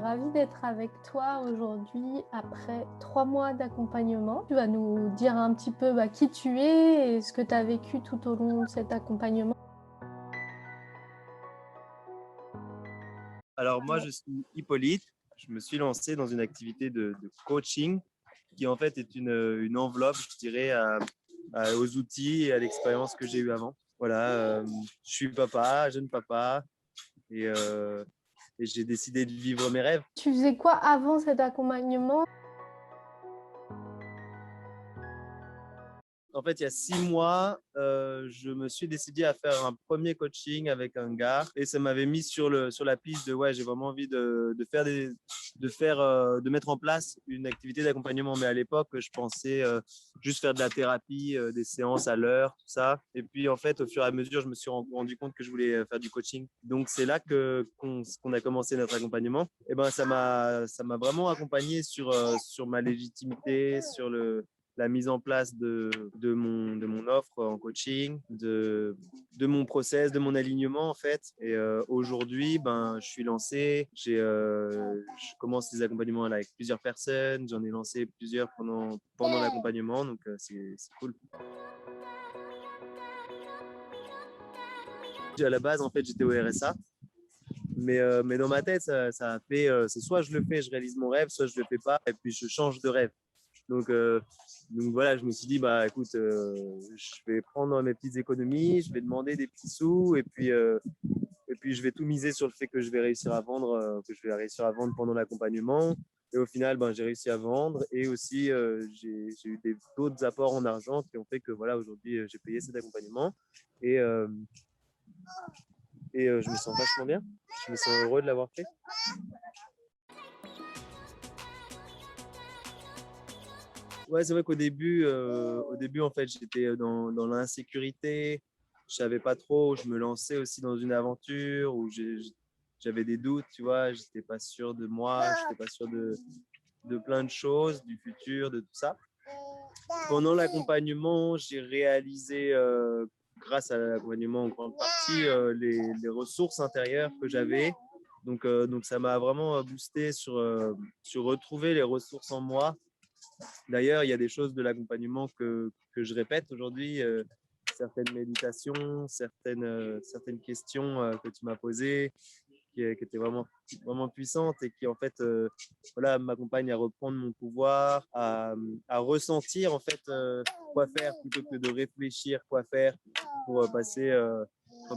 ravie d'être avec toi aujourd'hui après 3 mois d'accompagnement. Tu vas nous dire un petit peu, qui tu es et ce que tu as vécu tout au long de cet accompagnement. Alors moi, je suis Hippolyte. Je me suis lancé dans une activité de coaching qui en fait est une enveloppe, je dirais, aux outils et à l'expérience que j'ai eue avant. Voilà, je suis papa, jeune papa, et, euh, et j'ai décidé de vivre mes rêves. Tu faisais quoi avant cet accompagnement? En fait, il y a 6 mois, je me suis décidé à faire un premier coaching avec un gars et ça m'avait mis sur la piste de ouais, j'ai vraiment envie de mettre en place une activité d'accompagnement. Mais à l'époque, je pensais juste faire de la thérapie, des séances à l'heure, tout ça. Et puis en fait, au fur et à mesure, je me suis rendu compte que je voulais faire du coaching. Donc c'est là qu'on a commencé notre accompagnement. Et ben ça m'a vraiment accompagné sur ma légitimité, sur la mise en place de mon offre en coaching, de mon process, de mon alignement en fait. Et aujourd'hui, je suis lancé. Je commence des accompagnements là, avec plusieurs personnes. J'en ai lancé plusieurs pendant l'accompagnement, donc c'est cool. À la base, en fait, j'étais au RSA. Mais dans ma tête, ça a fait, c'est soit je le fais, je réalise mon rêve, soit je le fais pas, et puis je change de rêve. Donc, euh, donc voilà, je me suis dit, bah écoute, je vais prendre mes petites économies, je vais demander des petits sous, et puis je vais tout miser sur le fait que je vais réussir à vendre, pendant l'accompagnement. Et au final, j'ai réussi à vendre, et aussi j'ai eu d'autres apports en argent qui ont fait que voilà, aujourd'hui, j'ai payé cet accompagnement. Et, euh, et je me sens vachement bien. Je me sens heureux de l'avoir fait. Ouais, c'est vrai qu'au début, en fait, j'étais dans l'insécurité. Je savais pas trop. Je me lançais aussi dans une aventure où j'avais des doutes, tu vois. J'étais pas sûr de moi, j'étais pas sûr de plein de choses, du futur, de tout ça. Pendant l'accompagnement, j'ai réalisé, grâce à l'accompagnement en grande partie, les ressources intérieures que j'avais. Donc ça m'a vraiment boosté sur retrouver les ressources en moi. D'ailleurs, il y a des choses de l'accompagnement que je répète aujourd'hui, certaines méditations, certaines questions que tu m'as posées, qui étaient vraiment, vraiment puissantes et qui, en fait, voilà, m'accompagnent à reprendre mon pouvoir, à ressentir, en fait, quoi faire plutôt que de réfléchir quoi faire pour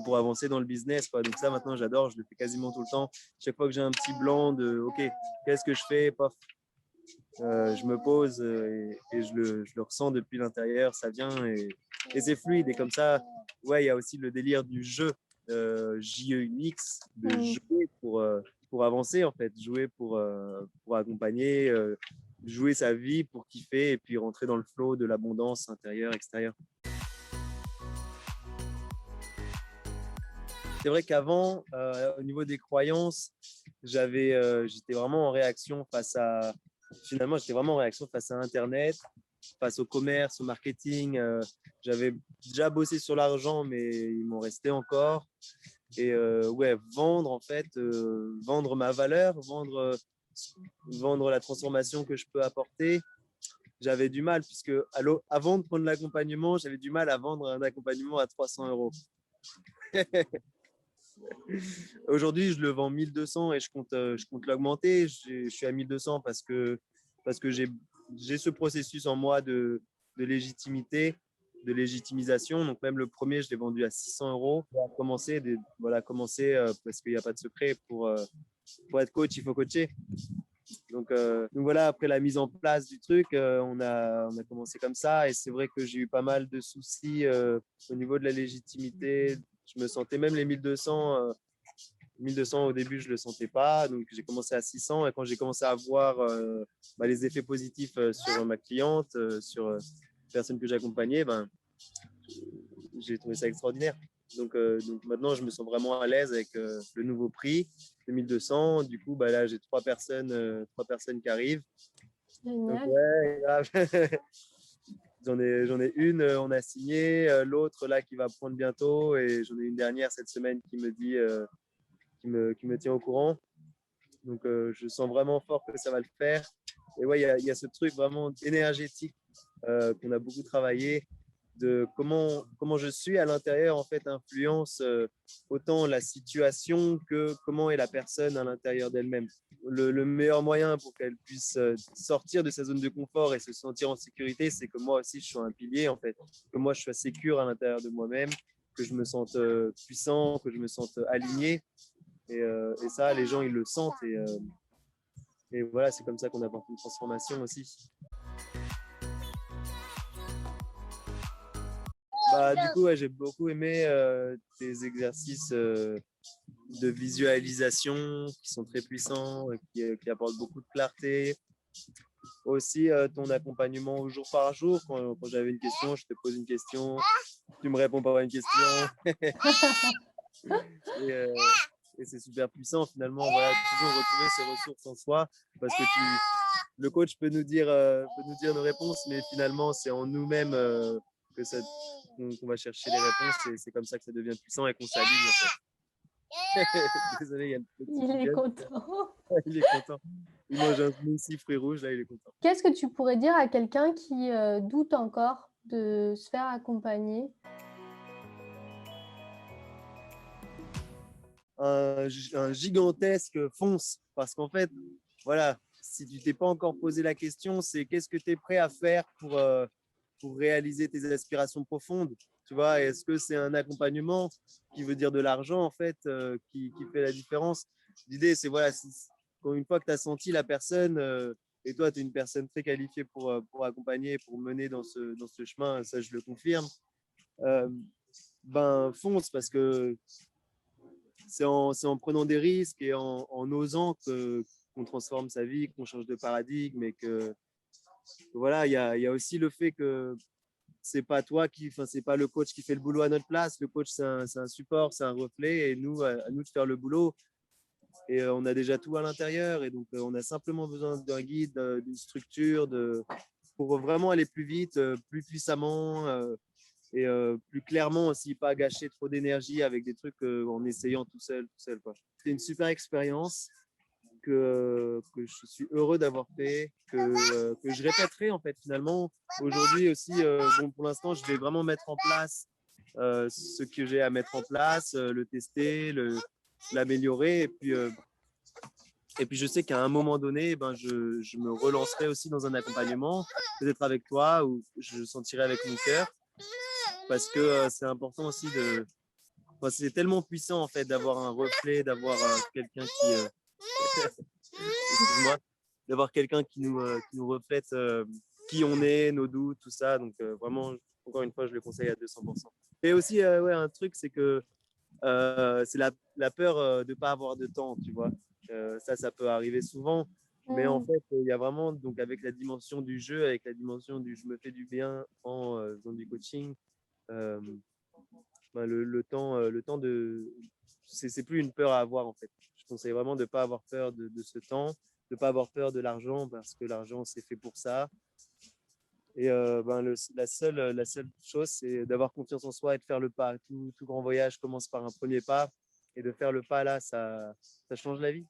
pour avancer dans le business, quoi. Donc ça, maintenant, j'adore, je le fais quasiment tout le temps. Chaque fois que j'ai un petit blanc de, OK, qu'est-ce que je fais? Paf, je me pose et je le ressens depuis l'intérieur, ça vient et c'est fluide. Et comme ça, ouais, il y a aussi le délire du jeu, J-E-U-X, de jouer pour avancer en fait, jouer pour accompagner, jouer sa vie pour kiffer et puis rentrer dans le flow de l'abondance intérieure, extérieure. C'est vrai qu'avant, au niveau des croyances, j'étais vraiment en réaction finalement, j'étais vraiment en réaction face à Internet, face au commerce, au marketing. J'avais déjà bossé sur l'argent, mais il m'en restait encore. Et ouais, vendre en fait, vendre ma valeur, vendre la transformation que je peux apporter. J'avais du mal, puisque avant de prendre l'accompagnement, j'avais du mal à vendre un accompagnement à 300 euros. Aujourd'hui, je le vends 1200 et je compte l'augmenter. Je suis à 1200 parce que j'ai ce processus en moi de légitimité, de légitimisation. Donc, même le premier, je l'ai vendu à 600 euros. On va commencer parce qu'il n'y a pas de secret. Pour être coach, il faut coacher. Donc voilà, après la mise en place du truc, on a commencé comme ça. Et c'est vrai que j'ai eu pas mal de soucis au niveau de la légitimité. Je me sentais même les 1200 au début, je ne le sentais pas. Donc, j'ai commencé à 600. Et quand j'ai commencé à voir les effets positifs sur ma cliente, sur les personnes que j'accompagnais, j'ai trouvé ça extraordinaire. Donc maintenant, je me sens vraiment à l'aise avec le nouveau prix de 1200. Du coup, là, j'ai trois personnes qui arrivent. Donc, Génial. ouais, grave. J'en ai une, on a signé, l'autre là qui va prendre bientôt, et j'en ai une dernière cette semaine qui me dit, qui me tient au courant. Donc, je sens vraiment fort que ça va le faire. Et ouais, il y a ce truc vraiment énergétique qu'on a beaucoup travaillé, de comment je suis à l'intérieur, en fait, influence autant la situation que comment est la personne à l'intérieur d'elle-même. Le meilleur moyen pour qu'elle puisse sortir de sa zone de confort et se sentir en sécurité, c'est que moi aussi, je sois un pilier, en fait, que moi, je sois sécure à l'intérieur de moi-même, que je me sente puissant, que je me sente aligné. Et ça, les gens, ils le sentent. Et voilà, c'est comme ça qu'on apporte une transformation aussi. Bah, du coup, ouais, j'ai beaucoup aimé tes exercices de visualisation qui sont très puissants, et qui apportent beaucoup de clarté. Aussi, ton accompagnement au jour par jour. Quand j'avais une question, je te pose une question, tu me réponds par une question. Et, et c'est super puissant finalement. Voilà, toujours retrouver ses ressources en soi. Parce que le coach peut nous dire nos réponses, mais finalement, c'est en nous-mêmes que qu'on va chercher les réponses. Et c'est comme ça que ça devient puissant et qu'on s'aligne en fait. Désolé, il y a le petit Il qui est vient. content. Il est content. Il mange un smoothie fruits rouges, là, il est content. Qu'est-ce que tu pourrais dire à quelqu'un qui doute encore de se faire accompagner? Un gigantesque fonce. Parce qu'en fait, voilà, si tu t'es pas encore posé la question, c'est qu'est-ce que tu es prêt à faire pour réaliser tes aspirations profondes? Tu vois, est-ce que c'est un accompagnement qui veut dire de l'argent, en fait, qui fait la différence? L'idée, c'est voilà, une fois que tu as senti la personne, et toi, tu es une personne très qualifiée pour accompagner, pour mener dans ce chemin, ça, je le confirme, euh, ben, fonce parce que c'est en prenant des risques et en osant qu'on transforme sa vie, qu'on change de paradigme et que voilà, il y a aussi le fait que c'est pas toi enfin, c'est pas le coach qui fait le boulot à notre place. Le coach, c'est un support, c'est un reflet et nous, à nous de faire le boulot. Et on a déjà tout à l'intérieur et donc on a simplement besoin d'un guide, d'une structure, pour vraiment aller plus vite, plus puissamment. Plus clairement aussi, pas gâcher trop d'énergie avec des trucs en essayant tout seul, quoi. C'est une super expérience que je suis heureux d'avoir fait, que je répéterai en fait finalement. Aujourd'hui aussi, bon, pour l'instant, je vais vraiment mettre en place ce que j'ai à mettre en place, le tester, l'améliorer. Et puis, je sais qu'à un moment donné, ben, je me relancerai aussi dans un accompagnement, peut-être avec toi, ou je sentirai avec mon cœur parce que c'est important aussi enfin, c'est tellement puissant en fait d'avoir un reflet, d'avoir quelqu'un qui excuse-moi, d'avoir quelqu'un qui nous reflète qui on est, nos doutes, tout ça. Donc vraiment, encore une fois, je le conseille à 200%. Et aussi, ouais, un truc, c'est que c'est la peur de ne pas avoir de temps, tu vois. Ça peut arriver souvent. Mais en Mm. fait, il y a vraiment, donc avec la dimension du jeu, avec la dimension du je me fais du bien en faisant du coaching, euh, ben, le temps c'est plus une peur à avoir en fait. Je conseille vraiment de ne pas avoir peur de ce temps, de ne pas avoir peur de l'argent parce que l'argent c'est fait pour ça. Et ben, la seule chose c'est d'avoir confiance en soi et de faire le pas. Tout grand voyage commence par un premier pas et de faire le pas là, ça change la vie.